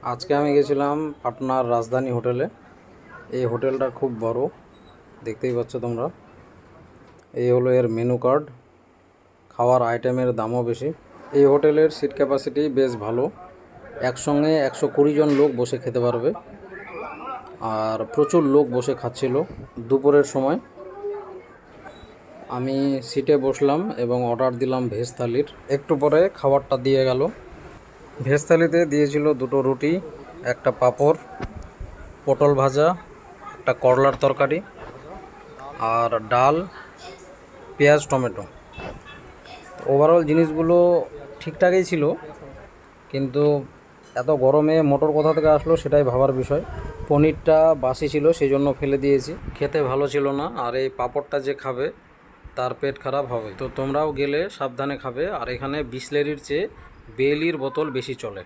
আজকে আমি গেছিলাম পাটনার রাজধানী হোটেলে। এই হোটেলটা খুব বড়, দেখতেই পাচ্ছ তোমরা। এই হলো এর মেনু কার্ড। খাওয়ার আইটেমের দামও বেশি। এই হোটেলের সিট ক্যাপাসিটি বেশ ভালো, একসঙ্গে 120 জন লোক বসে খেতে পারবে। আর প্রচুর লোক বসে খাচ্ছিল দুপুরের সময়। আমি সিটে বসলাম এবং অর্ডার দিলাম ভেজ থালির। একটু পরে খাবারটা দিয়ে গেল। ভেজ থালিতে দিয়েছিল 2টো রুটি, একটা পাঁপড়, পটল ভাজা, একটা করলার তরকারি আর ডাল, পেঁয়াজ, টমেটো। ওভারঅল জিনিসগুলো ঠিকঠাকই ছিল, কিন্তু এত গরমে মোটর কোথা থেকে আসলো সেটাই ভাবার বিষয়। পনিরটা বাসি ছিল, সেই জন্য ফেলে দিয়েছি। খেতে ভালো ছিল না, আর এই পাঁপড়টা যে খাবে তার পেট খারাপ হবে। তো তোমরাও গেলে সাবধানে খাবে। আর এখানে বিসলেরির চেয়ে বেলির বোতল বেশি চলে।